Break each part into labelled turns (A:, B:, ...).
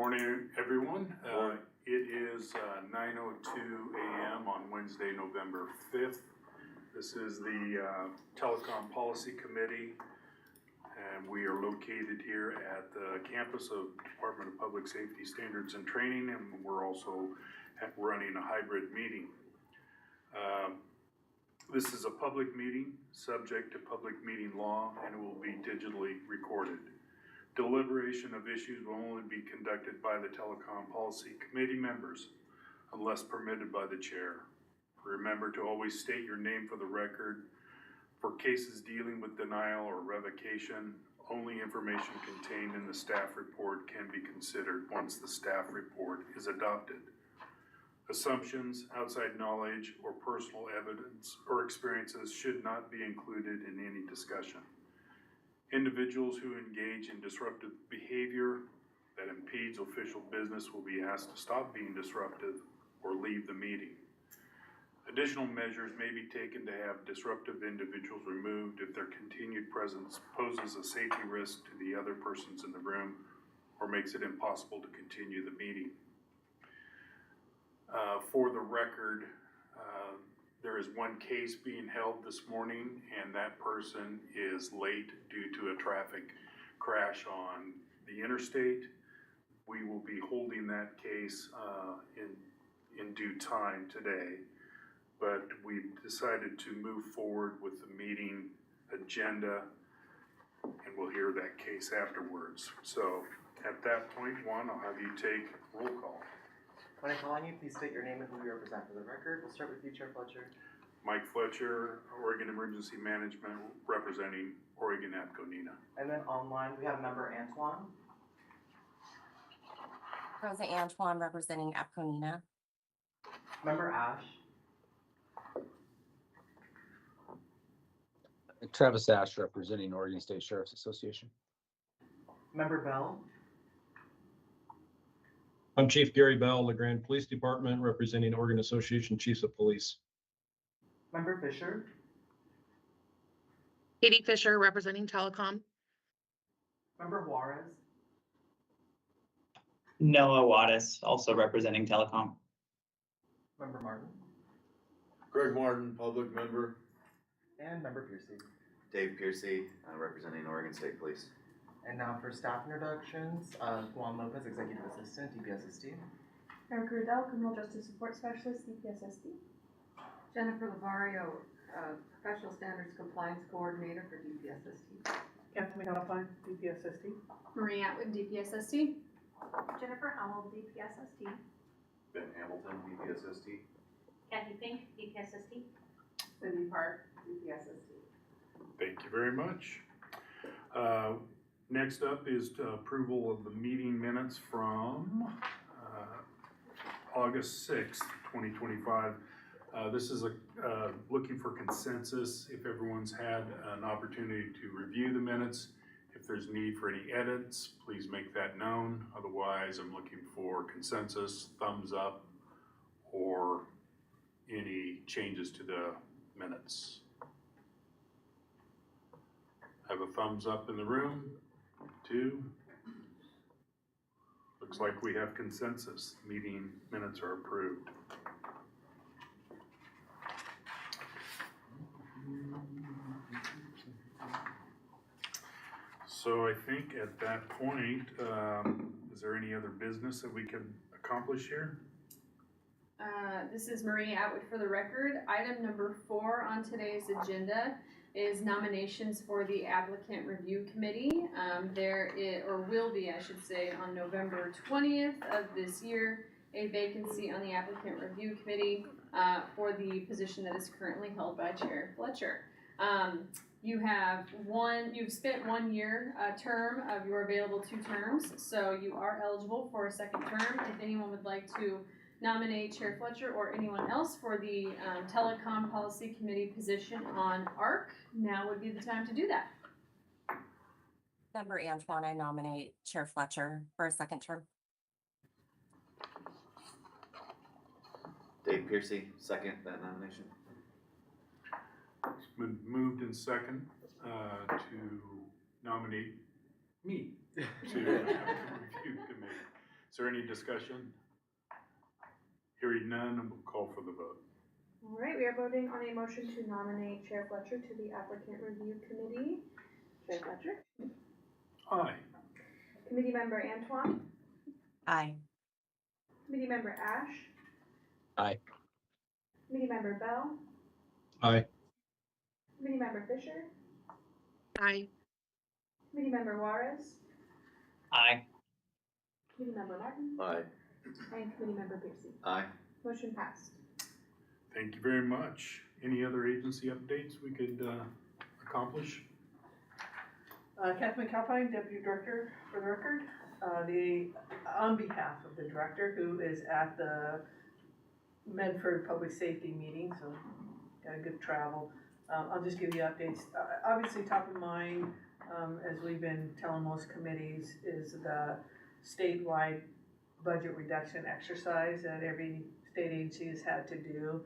A: Morning, everyone. It is 9:02 a.m. on Wednesday, November 5th. This is the Telecom Policy Committee, and we are located here at the campus of Department of Public Safety Standards and Training, and we're also running a hybrid meeting. This is a public meeting, subject to public meeting law, and it will be digitally recorded. Deliberation of issues will only be conducted by the Telecom Policy Committee members unless permitted by the chair. Remember to always state your name for the record. For cases dealing with denial or revocation, only information contained in the staff report can be considered once the staff report is adopted. Assumptions, outside knowledge, or personal evidence or experiences should not be included in any discussion. Individuals who engage in disruptive behavior that impedes official business will be asked to stop being disruptive or leave the meeting. Additional measures may be taken to have disruptive individuals removed if their continued presence poses a safety risk to the other persons in the room or makes it impossible to continue the meeting. For the record, there is one case being held this morning, and that person is late due to a traffic crash on the interstate. We will be holding that case in due time today, but we've decided to move forward with the meeting agenda, and we'll hear that case afterwards. So at that point, Juan, I'll have you take roll call.
B: When I call on you, please state your name and who you represent for the record. We'll start with you, Chair Fletcher.
A: Mike Fletcher, Oregon Emergency Management, representing Oregon APCO-NENA.
B: And then online, we have member Antoine.
C: Rosa Antoine, representing APCO-NENA.
B: Member Ash.
D: Travis Ash, representing Oregon State Sheriff's Association.
B: Member Bell.
E: I'm Chief Gary Bell, LeGrand Police Department, representing Oregon Association Chiefs of Police.
B: Member Fisher.
F: Katie Fisher, representing Telecom.
B: Member Juarez.
G: Noah Wattis, also representing Telecom.
B: Member Martin.
H: Greg Martin, public member.
B: And Member Piercy.
I: Dave Piercy, representing Oregon State Police.
B: And now for staff introductions, Juan Lopez, Executive Assistant, DPSSD.
J: Erica Riddell, Criminal Justice Support Specialist, DPSSD. Jennifer Lavario, Professional Standards Compliance Coordinator for DPSSD.
K: Catherine McAlpine, DPSSD.
J: Marie Atwood, DPSSD.
L: Jennifer Howell, DPSSD.
I: Ben Hamilton, DPSSD.
L: Kathy Fink, DPSSD.
K: Cindy Park, DPSSD.
A: Thank you very much. Next up is approval of the meeting minutes from August 6th, 2025. This is looking for consensus. If everyone's had an opportunity to review the minutes, if there's need for any edits, please make that known. Otherwise, I'm looking for consensus, thumbs up, or any changes to the minutes. Have a thumbs up in the room. 2. Looks like we have consensus. Meeting minutes are approved. So I think at that point, is there any other business that we can accomplish here?
J: This is Marie Atwood for the record. Item number 4 on today's agenda is nominations for the Applicant Review Committee. There is, or will be, I should say, on November 20th of this year, a vacancy on the Applicant Review Committee for the position that is currently held by Chair Fletcher. You've spent 1 year term of your available 2 terms, so you are eligible for a second term. If anyone would like to nominate Chair Fletcher or anyone else for the Telecom Policy Committee position on ARC, now would be the time to do that.
C: Member Antoine, I nominate Chair Fletcher for a second term.
I: Dave Piercy, second that nomination.
A: It's been moved in second to nominate me to the review committee. Is there any discussion? Hearing none, we'll call for the vote.
J: All right, we are voting on a motion to nominate Chair Fletcher to the Applicant Review Committee. Chair Fletcher?
A: Aye.
J: Committee Member Antoine?
C: Aye.
J: Committee Member Ash?
D: Aye.
J: Committee Member Bell?
E: Aye.
J: Committee Member Fisher?
F: Aye.
J: Committee Member Juarez?
G: Aye.
J: Committee Member Martin?
H: Aye.
J: And Committee Member Piercy.
I: Aye.
J: Motion passed.
A: Thank you very much. Any other agency updates we could accomplish?
K: Kathy McAlpine, Deputy Director for the record. On behalf of the Director, who is at the Medford Public Safety meeting, so got a good travel. I'll just give you updates. Obviously, top of mind, as we've been telling most committees, is the statewide budget reduction exercise that every state agency has had to do.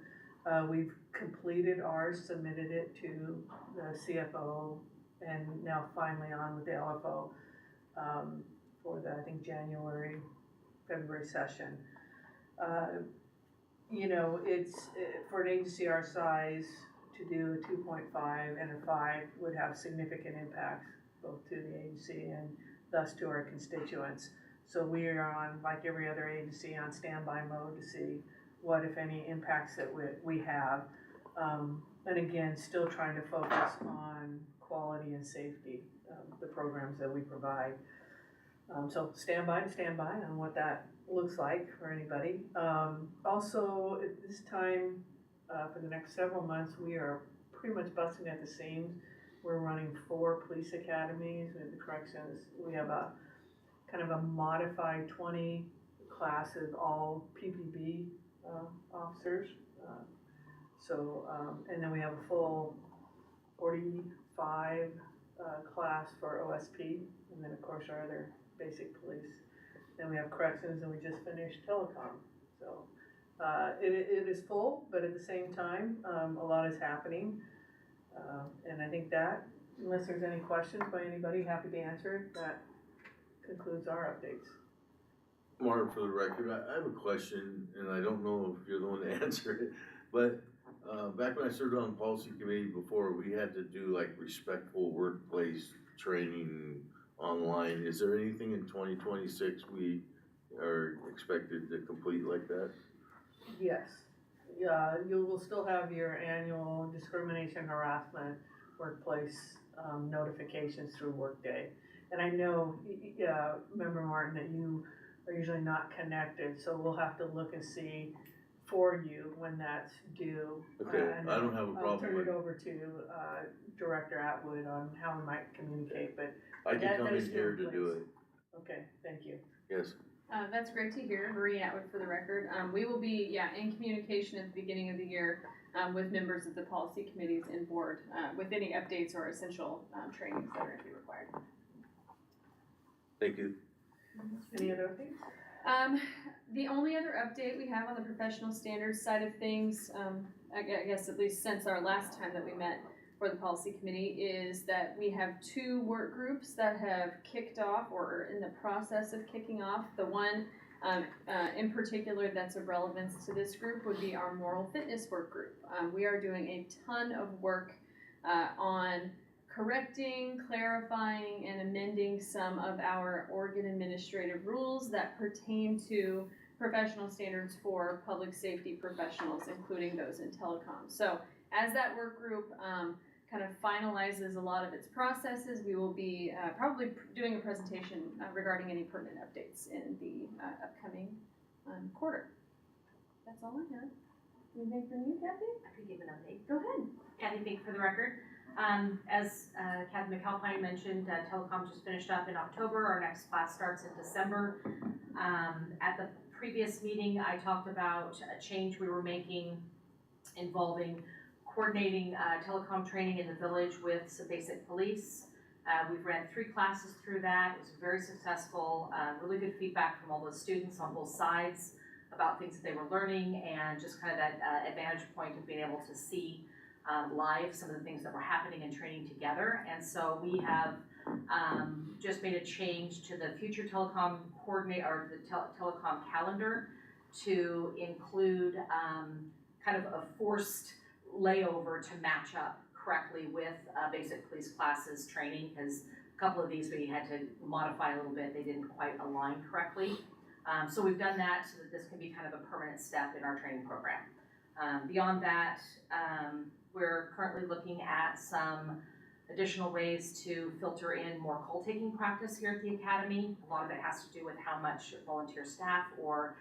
K: We've completed ours, submitted it to the CFO, and now finally on with the LFO for the, I think, January, February session. You know, it's, for an agency our size, to do a 2.5 and a 5 would have significant impacts both to the agency and thus to our constituents. So we are on, like every other agency, on standby mode to see what, if any, impacts that we have. And again, still trying to focus on quality and safety, the programs that we provide. So stand by on what that looks like for anybody. Also, at this time, for the next several months, we are pretty much busting at the seams. We're running 4 police academies with the corrections. We have a kind of a modified 20 classes, all PPB officers. And then we have a full 45 class for OSP, and then of course our other basic police. Then we have corrections, and we just finished telecom. So it is full, but at the same time, a lot is happening. And I think that, unless there's any questions by anybody, happy to answer it. That concludes our updates.
H: Mark, for the record, I have a question, and I don't know if you're the one to answer it, but back when I served on the policy committee before, we had to do like respectful workplace training online. Is there anything in 2026 we are expected to complete like that?
K: Yes. Yeah, you will still have your annual discrimination, harassment, workplace notifications through Workday. And I know, Member Martin, that you are usually not connected, so we'll have to look and see for you when that's due.
H: Okay,
K: And
H: I don't have a problem
K: I'll turn
H: with
K: it
H: it.
K: over to Director Atwood on how we might communicate, but
H: I can
K: that
H: come
K: is
H: in
K: still
H: here
K: in
H: to do
K: place.
H: it.
K: Okay, thank you.
H: Yes.
J: That's great to hear. Marie Atwood for the record. We will be, in communication at the beginning of the year with members of the policy committees and board with any updates or essential trainings that are going to be required.
H: Thank you.
K: Any other updates?
J: The only other update we have on the professional standards side of things, I guess at least since our last time that we met for the policy committee, is that we have 2 work groups that have kicked off or are in the process of kicking off. The one in particular that's of relevance to this group would be our moral fitness work group. We are doing a ton of work on correcting, clarifying, and amending some of our Oregon administrative rules that pertain to professional standards for public safety professionals, including those in telecom. So as that work group kind of finalizes a lot of its processes, we will be probably doing a presentation regarding any pertinent updates in the upcoming quarter. That's all I have. Anything from you, Kathy?
L: I could give an update.
J: Go ahead.
L: Kathy Fink for the record. As Kathy McAlpine mentioned, telecom just finished up in October. Our next class starts in December. At the previous meeting, I talked about a change we were making involving coordinating telecom training in the village with some basic police. We've ran 3 classes through that. It was very successful. Really good feedback from all the students on both sides about things that they were learning, and just kind of that advantage point of being able to see live some of the things that were happening and training together. And so we have just made a change to the future telecom coordinate, or the telecom calendar to include, kind of a forced layover to match up correctly with, basic police classes training, because a couple of these we had to modify a little bit, they didn't quite align correctly. So we've done that so that this can be kind of a permanent step in our training program. Beyond that, we're currently looking at some additional ways to filter in more call taking practice here at the academy. A lot of it has to do with how much volunteer staff or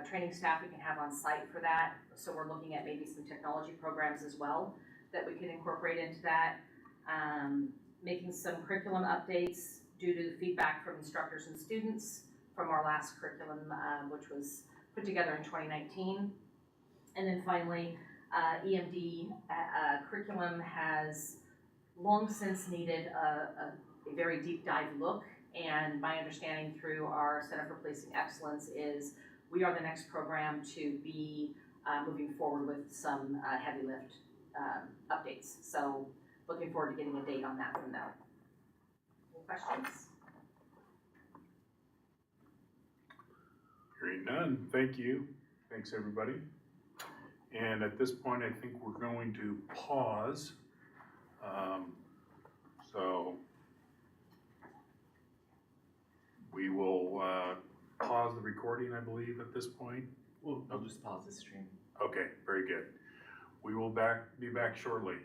L: training staff we can have on site for that. So we're looking at maybe some technology programs as well that we can incorporate into that. Making some curriculum updates due to feedback from instructors and students from our last curriculum, which was put together in 2019. And then finally, EMD curriculum has long since needed a very deep dive look, and my understanding through our Center for Policing Excellence is we are the next program to be moving forward with some heavy lift updates. So looking forward to getting a date on that from them. Any questions?
A: Hearing none, thank you. Thanks, everybody. And at this point, I think we're going to pause. So we will pause the recording, I believe, at this point.
B: We'll just pause the stream.
A: Okay, very good. We will be back shortly.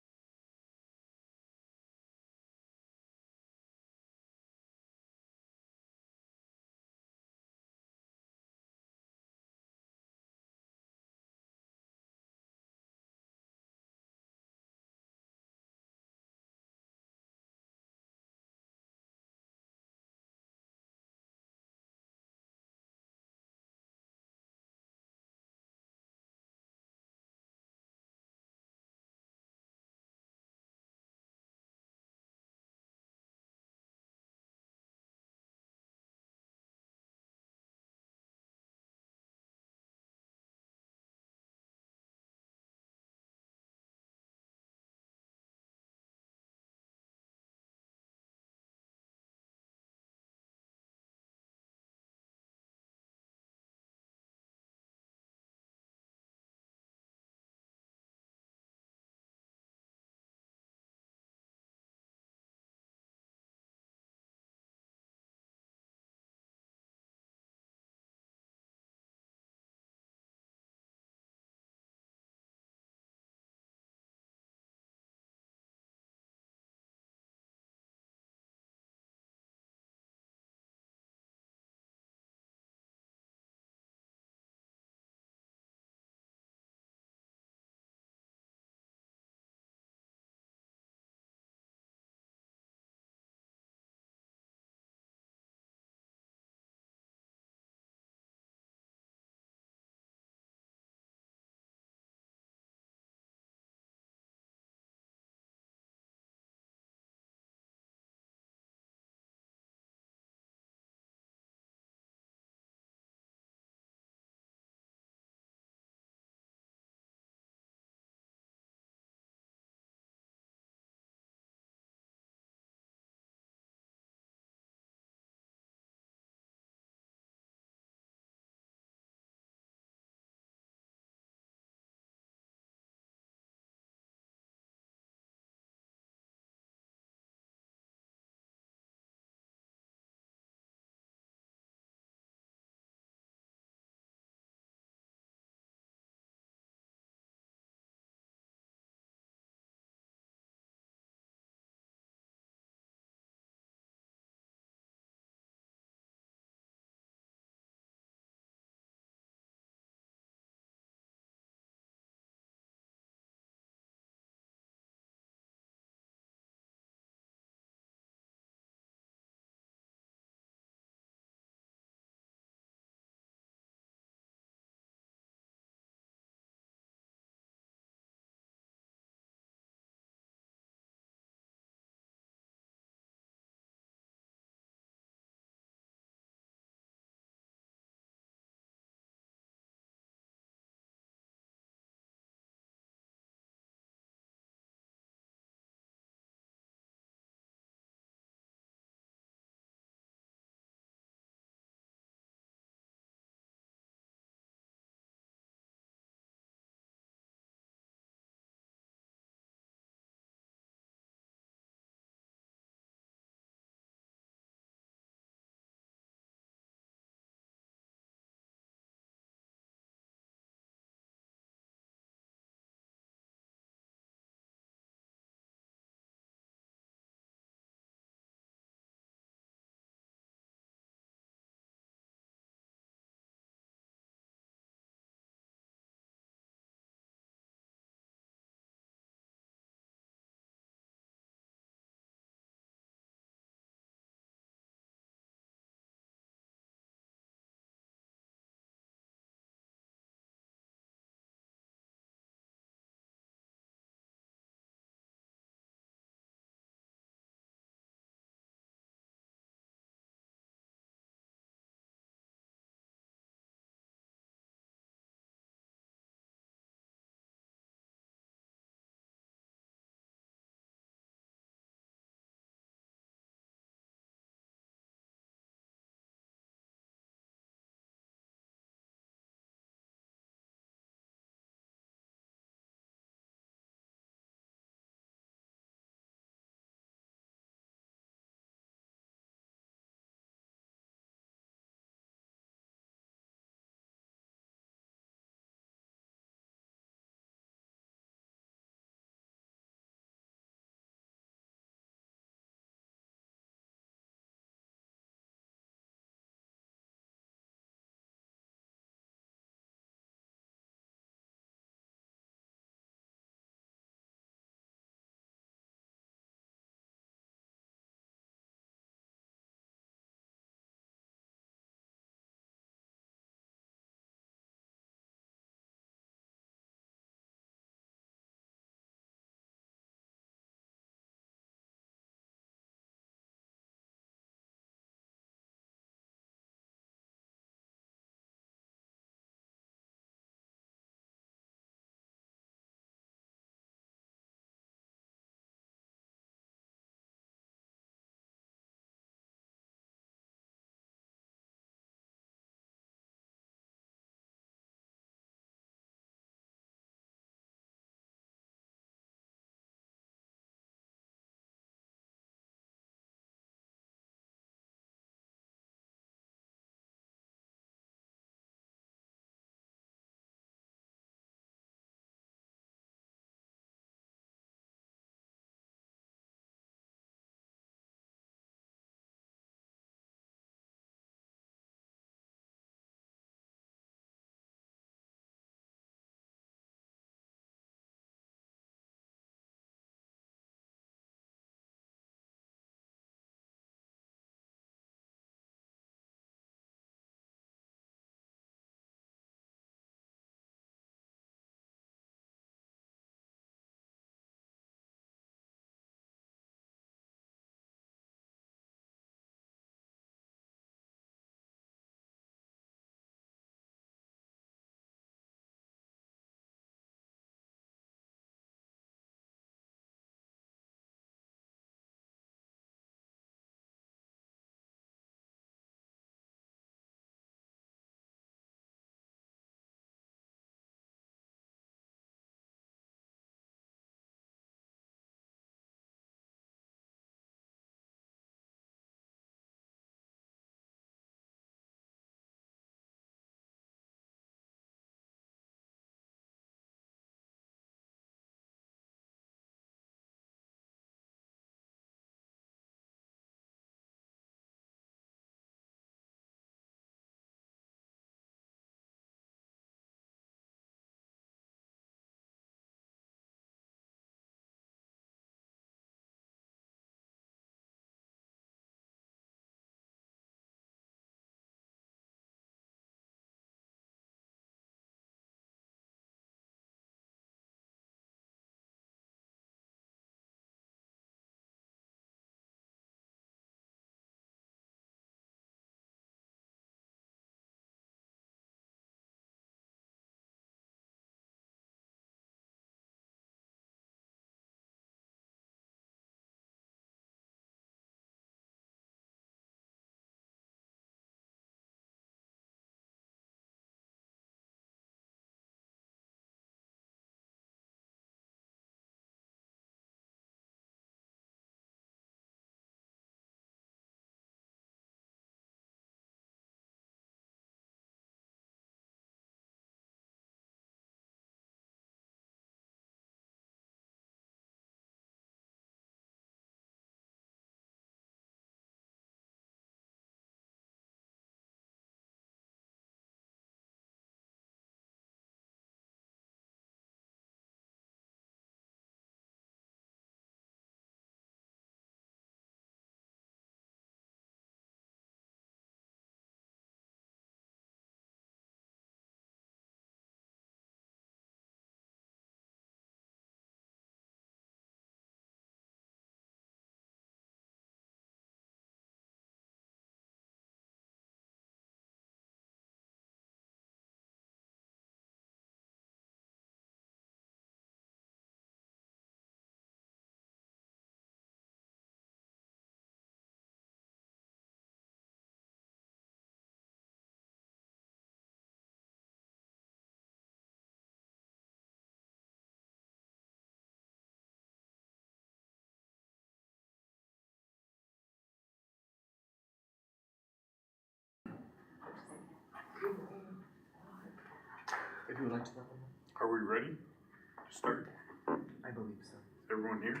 B: If you would like to let them know.
A: Are we ready to start?
B: I believe so.
A: Is everyone here?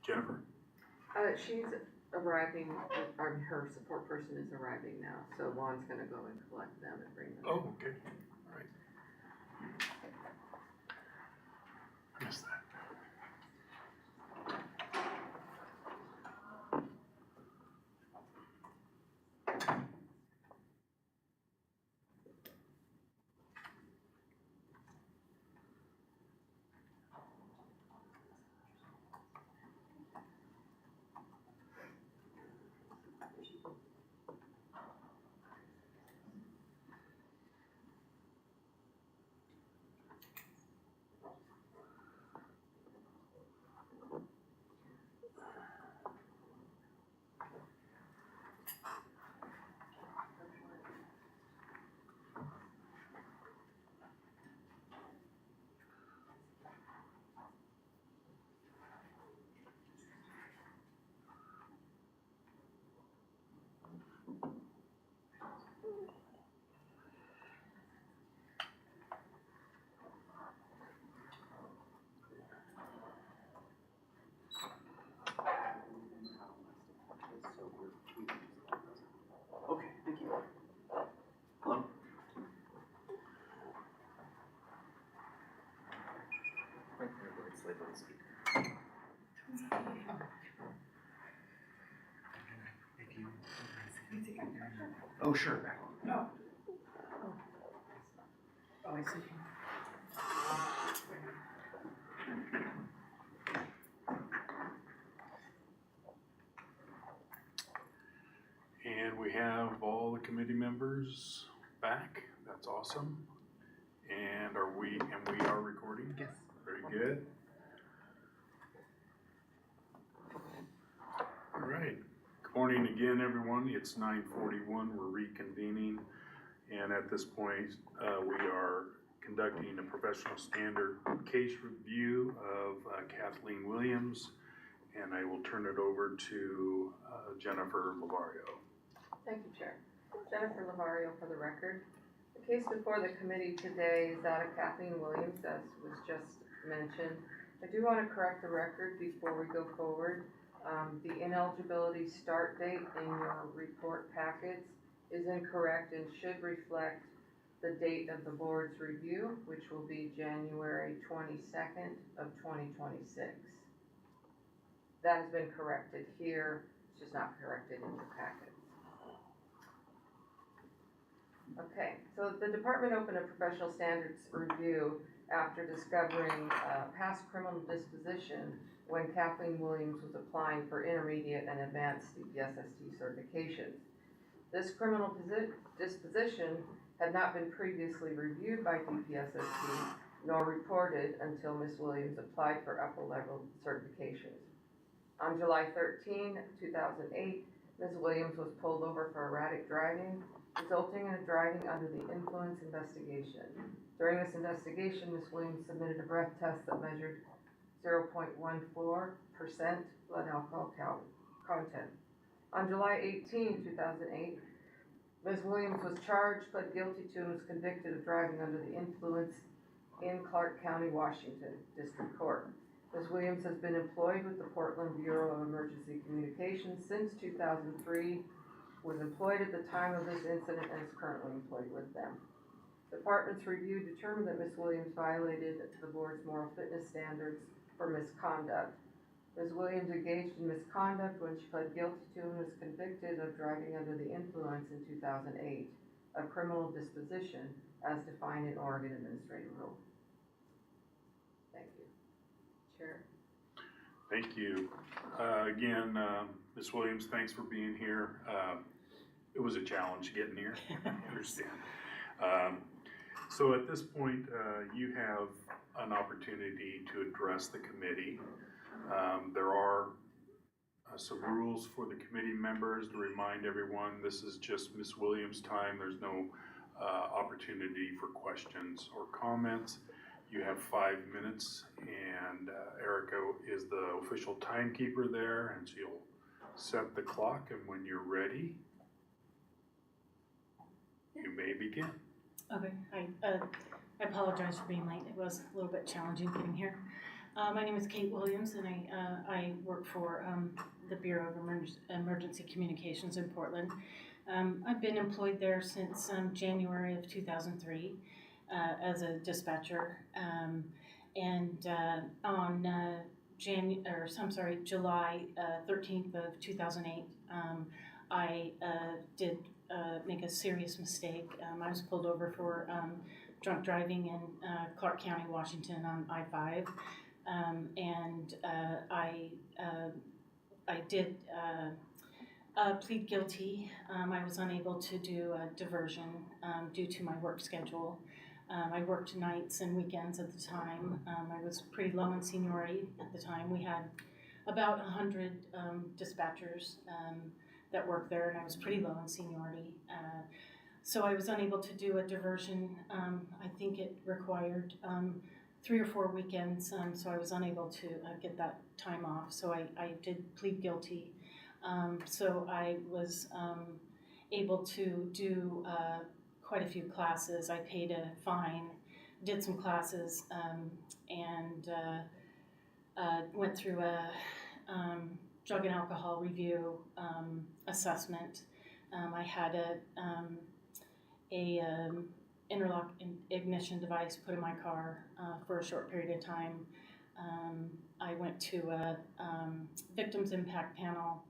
A: Jennifer?
M: She's arriving, or her support person is arriving now, so Juan's gonna go and collect them and bring them.
A: Oh, okay, all right. I missed that.
I: Okay, thank you. Hello? Right there, where it's labeled speaker.
B: If you. Oh, sure. No. Oh, I see.
A: And we have all the committee members back. That's awesome. And we are recording?
B: Yes.
A: Very good. All right. Good morning again, everyone. It's 9:41. We're reconvening. And at this point, we are conducting a professional standard case review of Kathleen Williams. And I will turn it over to Jennifer Lavario.
M: Thank you, Chair. Jennifer Lavario for the record. The case before the committee today is that of Kathleen Williams, as was just mentioned. I do want to correct the record before we go forward. The ineligibility start date in your report packets is incorrect and should reflect the date of the board's review, which will be January 22nd of 2026. That has been corrected here, it's just not corrected in the packet. Okay, so the department opened a professional standards review after discovering past criminal disposition when Kathleen Williams was applying for intermediate and advanced DPSST certifications. This criminal disposition had not been previously reviewed by DPSST nor reported until Ms. Williams applied for upper level certifications. On July 13, 2008, Ms. Williams was pulled over for erratic driving, resulting in a driving under the influence investigation. During this investigation, Ms. Williams submitted a breath test that measured 0.14% blood alcohol content. On July 18, 2008, Ms. Williams was charged, pled guilty to, and was convicted of driving under the influence in Clark County, Washington District Court. Ms. Williams has been employed with the Portland Bureau of Emergency Communications since 2003, was employed at the time of this incident, and is currently employed with them. The department's review determined that Ms. Williams violated the board's moral fitness standards for misconduct. Ms. Williams engaged in misconduct when she pled guilty to and was convicted of driving under the influence in 2008, a criminal disposition as defined in Oregon Administrative Rule. Thank you. Chair.
A: Thank you. Again, Ms. Williams, thanks for being here. It was a challenge getting here, I understand. So at this point, you have an opportunity to address the committee. There are some rules for the committee members to remind everyone this is just Ms. Williams' time. There's no opportunity for questions or comments. You have 5 minutes, and Erica is the official timekeeper there, and she'll set the clock, and when you're ready, you may begin.
N: Okay, hi. apologize for being late. It was a little bit challenging getting here. My name is Kate Williams, and I work for the Bureau of Emergency Communications in Portland. I've been employed there since January of 2003 as a dispatcher, and on July 13th of 2008, I did make a serious mistake. I was pulled over for drunk driving in Clark County, Washington on I-5, and I did plead guilty. I was unable to do a diversion due to my work schedule. I worked nights and weekends at the time. I was pretty low in seniority at the time. We had about 100 dispatchers that worked there, and I was pretty low in seniority. So I was unable to do a diversion. I think it required 3 or 4 weekends, so I was unable to get that time off. So I did plead guilty. So I was able to do quite a few classes. I paid a fine, did some classes, and went through a drug and alcohol review assessment. I had a interlock ignition device put in my car for a short period of time. I went to a victims impact panel,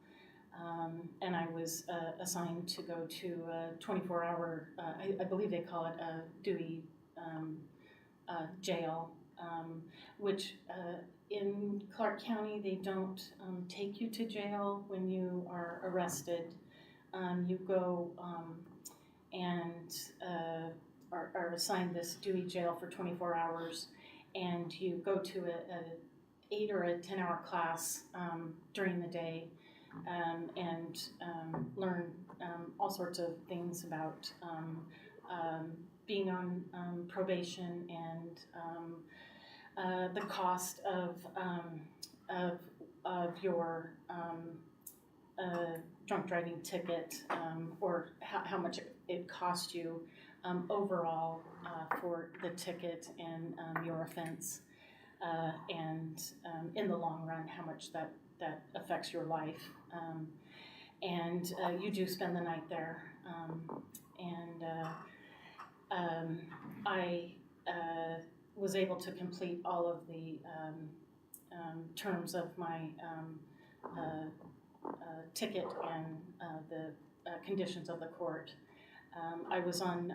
N: and I was assigned to go to a 24-hour, I believe they call it a Dewey jail, which in Clark County they don't take you to jail when you are arrested. You go and are assigned this Dewey jail for 24 hours, and you go to a 8 or a 10-hour class during the day, and learn all sorts of things about being on probation and the cost of your drunk driving ticket, or how much it cost you overall for the ticket and your offense, and in the long run, how much that affects your life. And you do spend the night there. I was able to complete all of the terms of my ticket and the conditions of the court. I was on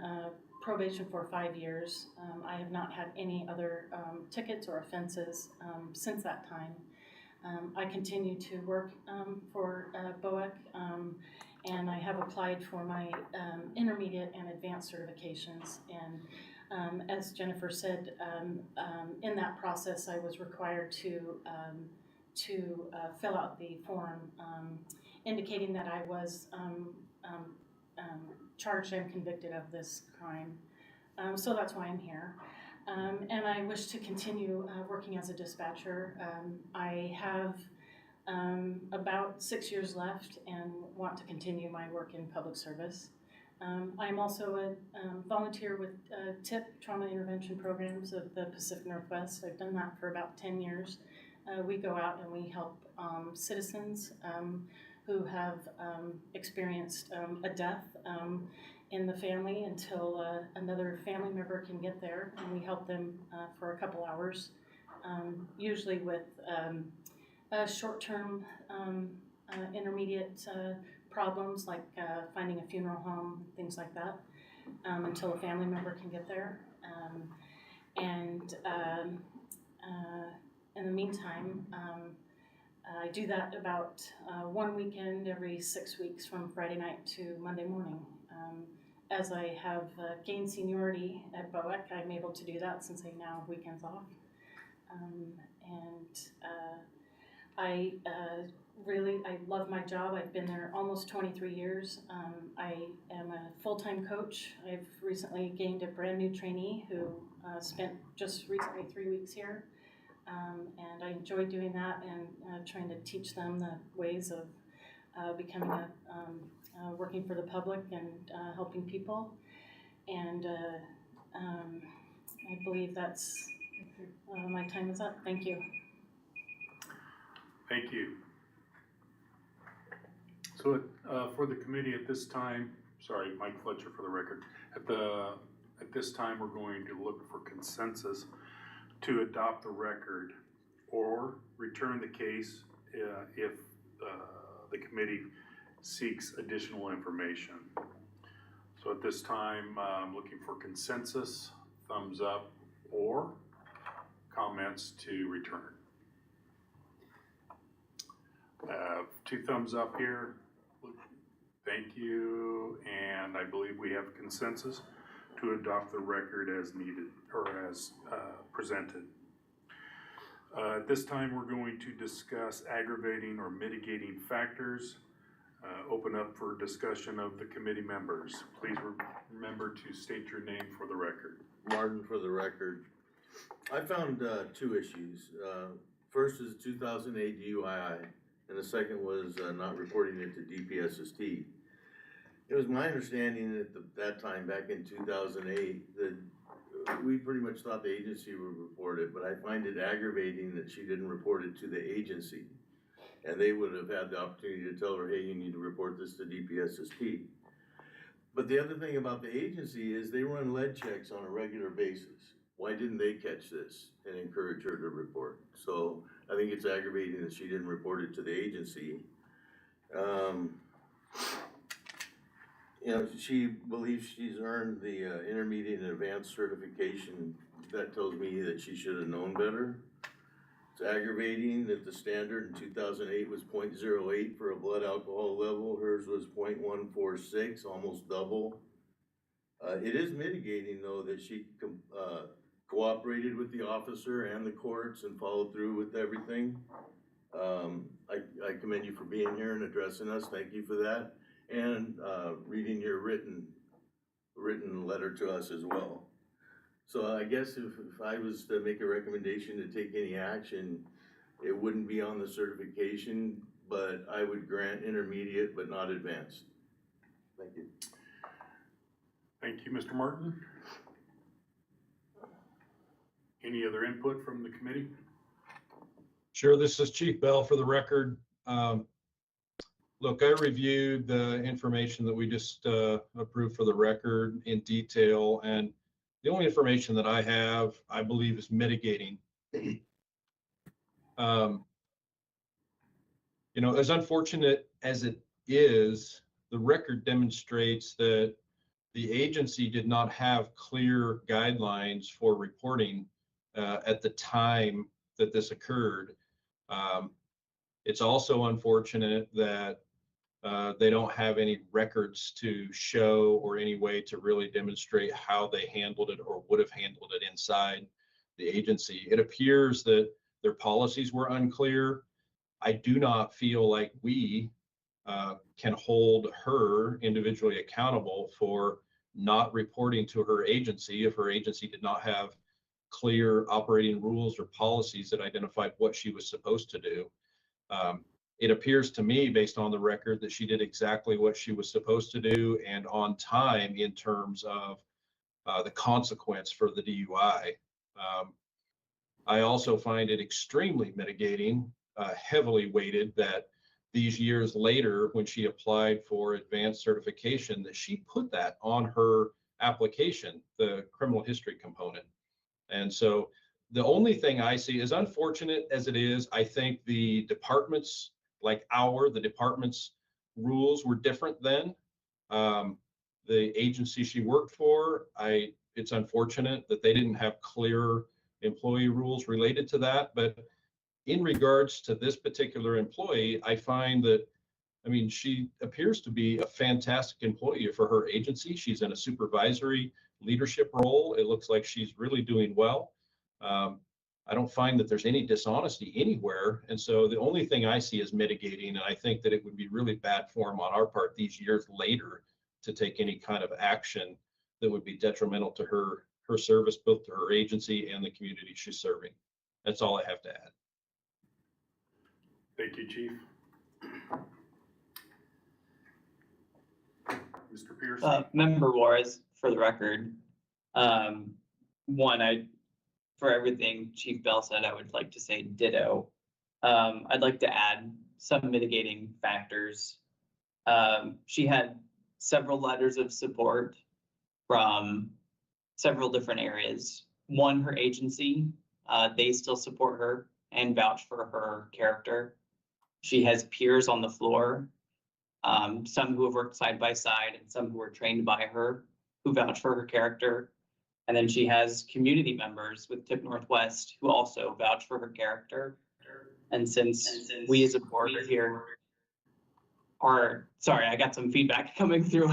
N: probation for 5 years. I have not had any other tickets or offenses since that time. I continue to work for BOEC, and I have applied for my intermediate and advanced certifications. And as Jennifer said, in that process, I was required to fill out the form indicating that I was charged and convicted of this crime. So that's why I'm here. And I wish to continue working as a dispatcher. I have about 6 years left and want to continue my work in public service. I'm also a volunteer with TIP, Trauma Intervention Programs of the Pacific Northwest. I've done that for about 10 years. We go out and we help citizens who have experienced a death in the family until another family member can get there, and we help them for a couple hours, usually with short-term intermediate problems like finding a funeral home, things like that, until a family member can get there. In the meantime, I do that about one weekend every 6 weeks from Friday night to Monday morning. As I have gained seniority at BOEC, I'm able to do that since I now have weekends off. I love my job. I've been there almost 23 years. I am a full-time coach. I've recently gained a brand new trainee who spent just recently 3 weeks here. And I enjoy doing that and trying to teach them the ways of becoming working for the public and helping people. And I believe that's, my time is up. Thank you.
A: Thank you. So, for the committee at this time, sorry, Mike Fletcher for the record, at this time, we're going to look for consensus to adopt the record or return the case if the committee seeks additional information. So at this time, I'm looking for consensus, thumbs up, or comments to return. Two thumbs up here. Thank you, and I believe we have consensus to adopt the record as needed or as presented. At this time, we're going to discuss aggravating or mitigating factors. Open up for discussion of the committee members. Please remember to state your name for the record.
H: Martin for the record. I found two issues. First is 2008 DUI, and the second was not reporting it to DPSST. It was my understanding at that time, back in 2008, that we pretty much thought the agency would report it, but I find it aggravating that she didn't report it to the agency. And they would have had the opportunity to tell her, hey, you need to report this to DPSST. But the other thing about the agency is they run lead checks on a regular basis. Why didn't they catch this and encourage her to report? So I think it's aggravating that she didn't report it to the agency. You know, she believes she's earned the intermediate and advanced certification. That tells me that she should have known better. It's aggravating that the standard in 2008 was 0.08 for a blood alcohol level. Hers was 0.146, almost double. It is mitigating though that she cooperated with the officer and the courts and followed through with everything. I commend you for being here and addressing us. Thank you for that. And reading your written letter to us as well. So I guess if I was to make a recommendation to take any action, it wouldn't be on the certification, but I would grant intermediate but not advanced. Thank you.
A: Thank you, Mr. Martin. Any other input from the committee?
E: Sure, this is Chief Bell for the record. Look, I reviewed the information that we just approved for the record in detail, and the only information that I have, I believe, is mitigating. You know, as unfortunate as it is, the record demonstrates that the agency did not have clear guidelines for reporting at the time that this occurred. It's also unfortunate that they don't have any records to show or any way to really demonstrate how they handled it or would have handled it inside the agency. It appears that their policies were unclear. I do not feel like we can hold her individually accountable for not reporting to her agency if her agency did not have clear operating rules or policies that identified what she was supposed to do. It appears to me, based on the record, that she did exactly what she was supposed to do and on time in terms of the consequence for the DUI. I also find it extremely mitigating, heavily weighted, that these years later, when she applied for advanced certification, that she put that on her application, the criminal history component. And so the only thing I see, as unfortunate as it is, I think the departments, like the department's rules were different then. The agency she worked for, it's unfortunate that they didn't have clear employee rules related to that. But in regards to this particular employee, I find that, I mean, she appears to be a fantastic employee for her agency. She's in a supervisory leadership role. It looks like she's really doing well. I don't find that there's any dishonesty anywhere. And so the only thing I see is mitigating. And I think that it would be really bad form on our part these years later to take any kind of action that would be detrimental to her service, both to her agency and the community she's serving. That's all I have to add.
A: Thank you, Chief. Mr. Pierce.
G: Member Juarez, for the record, one, for everything Chief Bell said, I would like to say ditto. I'd like to add some mitigating factors. She had several letters of support from several different areas. One, her agency, they still support her and vouch for her character. She has peers on the floor, some who have worked side by side and some who were trained by her who vouch for her character. And then she has community members with Tip Northwest who also vouch for her character. And since we as a board are here, sorry, I got some feedback coming through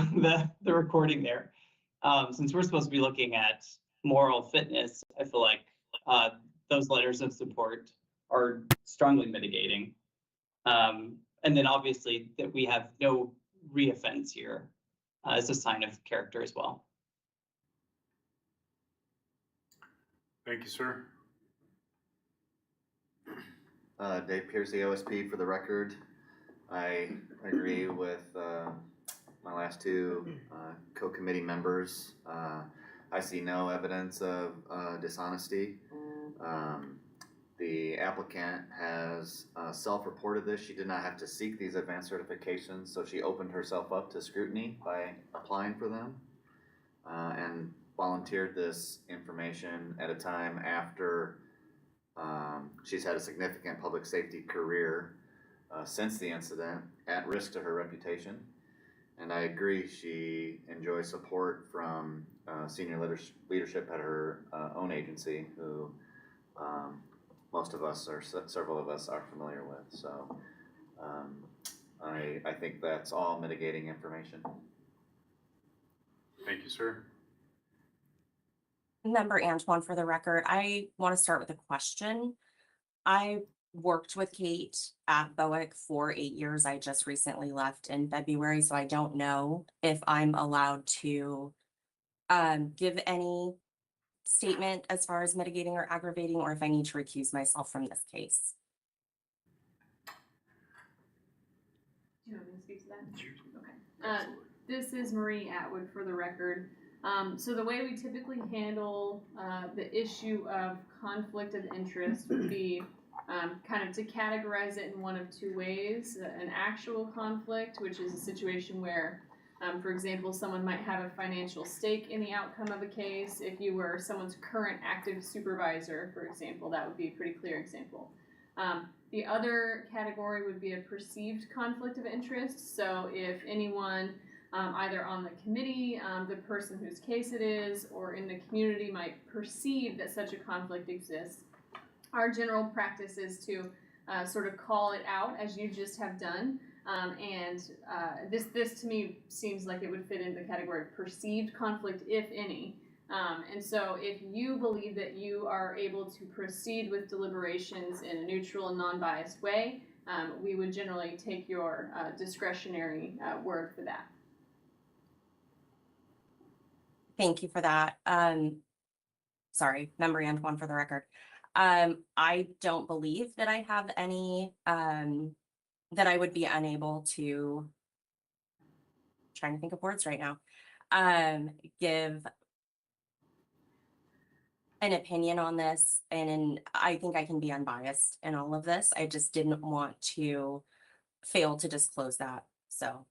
G: the recording there. Since we're supposed to be looking at moral fitness, I feel like those letters of support are strongly mitigating. And then obviously that we have no reoffense here is a sign of character as well.
A: Thank you, sir.
I: Dave Pierce, the OSP, for the record. I agree with my last two co-committee members. I see no evidence of dishonesty. The applicant has self-reported this. She did not have to seek these advanced certifications, so she opened herself up to scrutiny by applying for them and volunteered this information at a time after she's had a significant public safety career since the incident, at risk to her reputation. And I agree, she enjoys support from senior leadership at her own agency, who most of us, or several of us, are familiar with. So I think that's all mitigating information.
A: Thank you, sir.
C: Member Antoine, for the record, I want to start with a question. I worked with Kate at BOIC for 8 years. I just recently left in February, so I don't know if I'm allowed to give any statement as far as mitigating or aggravating, or if I need to recuse myself from this case.
J: Do you want me to speak to that? Okay. This is Marie Atwood, for the record. So the way we typically handle the issue of conflict of interest would be kind of to categorize it in one of two ways. An actual conflict, which is a situation where, for example, someone might have a financial stake in the outcome of a case. If you were someone's current active supervisor, for example, that would be a pretty clear example. The other category would be a perceived conflict of interest. So if anyone either on the committee, the person whose case it is, or in the community might perceive that such a conflict exists, our general practice is to sort of call it out, as you just have done. This to me seems like it would fit in the category of perceived conflict, if any. And so if you believe that you are able to proceed with deliberations in a neutral and non-biased way, we would generally take your discretionary word for that.
C: Thank you for that. Sorry, Member Antoine, for the record. I don't believe that I have any, that I would be unable to, trying to think of words right now, give an opinion on this. And I think I can be unbiased in all of this. I just didn't want to fail to disclose that, so.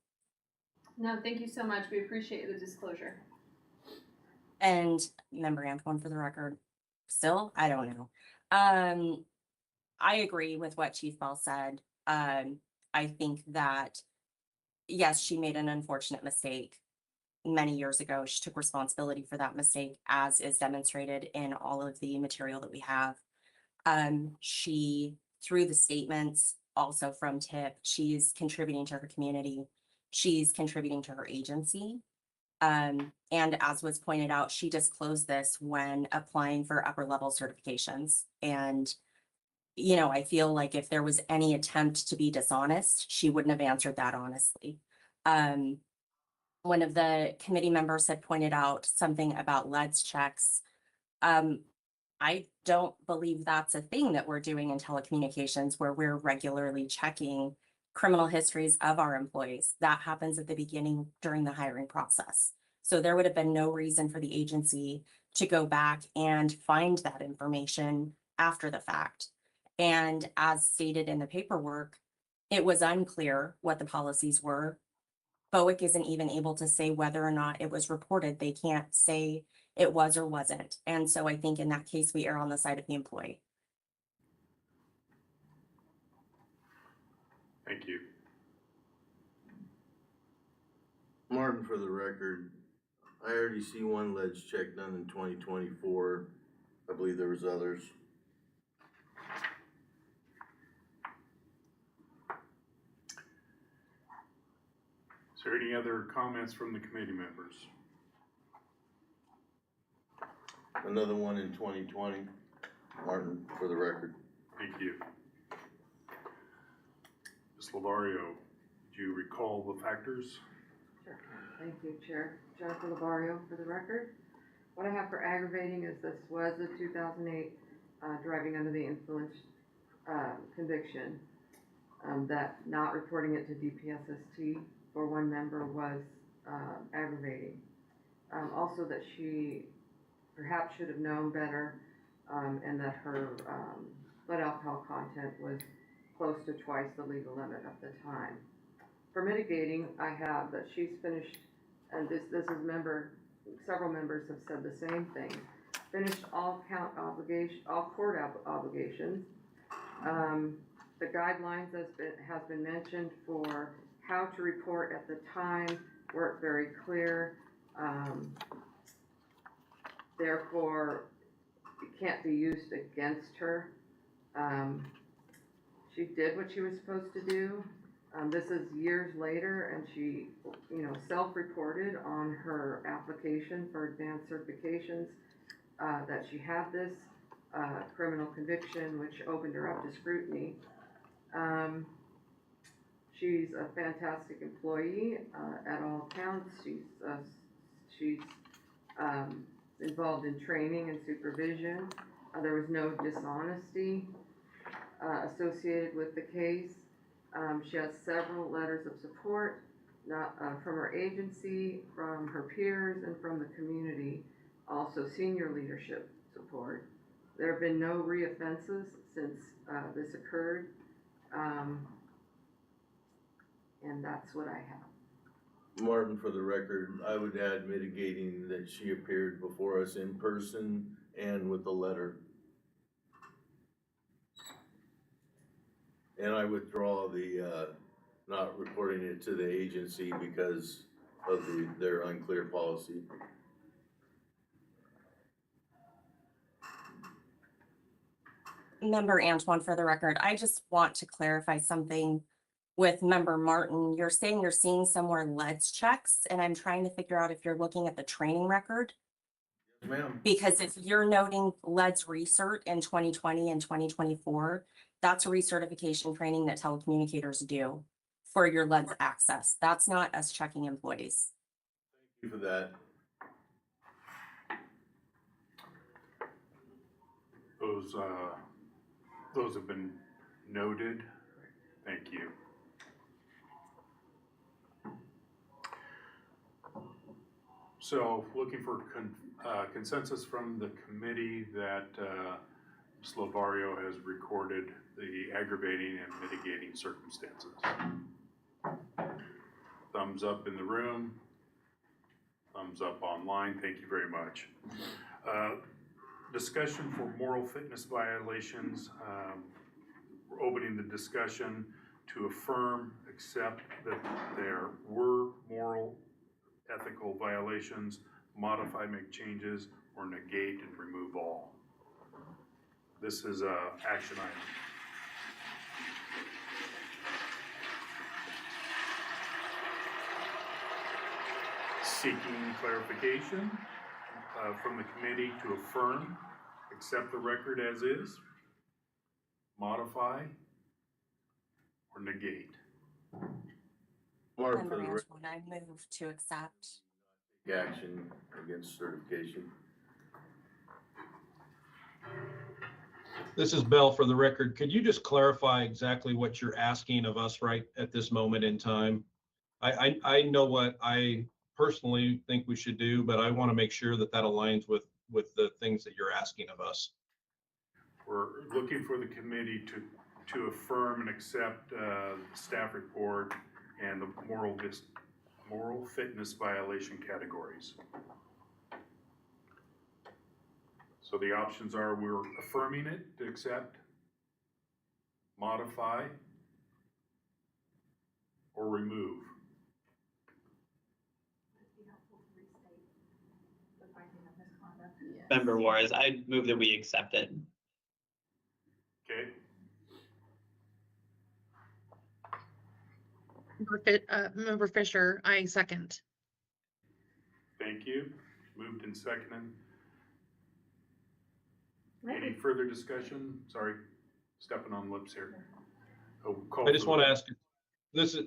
J: No, thank you so much. We appreciate the disclosure.
C: And Member Antoine, for the record, still, I don't know. I agree with what Chief Bell said. I think that, yes, she made an unfortunate mistake many years ago. She took responsibility for that mistake, as is demonstrated in all of the material that we have. She, through the statements also from Tip, she's contributing to her community. She's contributing to her agency. And as was pointed out, she disclosed this when applying for upper level certifications. And, you know, I feel like if there was any attempt to be dishonest, she wouldn't have answered that honestly. One of the committee members had pointed out something about LEDS checks. I don't believe that's a thing that we're doing in telecommunications, where we're regularly checking criminal histories of our employees. That happens at the beginning during the hiring process. So there would have been no reason for the agency to go back and find that information after the fact. And as stated in the paperwork, it was unclear what the policies were. BOIC isn't even able to say whether or not it was reported. They can't say it was or wasn't. And so I think in that case, we err on the side of the employee.
A: Thank you.
H: Martin, for the record, I already see one ledge check done in 2024. I believe there was others.
A: Is there any other comments from the committee members?
H: Another one in 2020. Martin, for the record.
A: Thank you. Ms. Lavario, do you recall the factors?
M: Sure. Thank you, Chair. Jennifer Lavario for the record. What I have for aggravating is this was a 2008 driving under the influence conviction. That not reporting it to DPSST for one member was aggravating. Also that she perhaps should have known better, and that her blood alcohol content was close to twice the legal limit at the time. For mitigating, I have that she's finished, and this is several members have said the same thing, finished all court obligations. The guidelines has been mentioned for how to report at the time weren't very clear. Therefore, it can't be used against her. She did what she was supposed to do. This is years later, and she, self-reported on her application for advanced certifications that she had this criminal conviction, which opened her up to scrutiny. She's a fantastic employee at all counts. She's involved in training and supervision. There was no dishonesty associated with the case. She has several letters of support, not from her agency, from her peers, and from the community. Also senior leadership support. There have been no reoffenses since this occurred. And that's what I have.
H: Martin, for the record, I would add mitigating that she appeared before us in person and with the letter. And I withdraw the not reporting it to the agency because of their unclear policy.
C: Member Antoine, for the record, I just want to clarify something with Member Martin. You're saying you're seeing somewhere LEDS checks, and I'm trying to figure out if you're looking at the training record.
H: Yes, ma'am.
C: Because if you're noting LEDS recert in 2020 and 2024, that's a recertification training that telecommunicators do for your LEDS access. That's not us checking employees.
H: Thank you for that.
A: Those have been noted. Thank you. So looking for consensus from the committee that Ms. Lavario has recorded the aggravating and mitigating circumstances. Thumbs up in the room. Thumbs up online. Thank you very much. Discussion for moral fitness violations. We're opening the discussion to affirm, accept that there were moral, ethical violations, modify, make changes, or negate and remove all. This is an action item. Seeking clarification from the committee to affirm, accept the record as is, modify, or negate.
H: Martin, for
C: Member
H: the record,
C: Antoine, I move to accept.
H: action against certification.
E: This is Bell for the record. Could you just clarify exactly what you're asking of us right at this moment in time? I know what I personally think we should do, but I want to make sure that that aligns with with the things that you're asking of us.
A: We're looking for the committee to affirm and accept the staff report and the moral fitness violation categories. So the options are, we're affirming it to accept, modify, or remove.
G: Member Juarez, I move that we accept it.
A: Okay,
F: Member Fisher, I second.
A: thank you. Moved and seconded. Any further discussion? Sorry, stepping on lips here. Oh, call
E: I just
A: for
E: want to
A: the-
E: ask,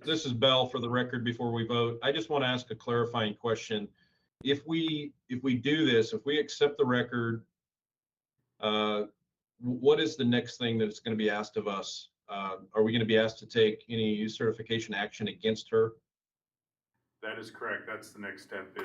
E: this is Bell for the record before we vote. I just want to ask a clarifying question. If we do this, if we accept the record, what is the next thing that's going to be asked of us? Are we going to be asked to take any certification action against her?
A: That is correct. That's the next step,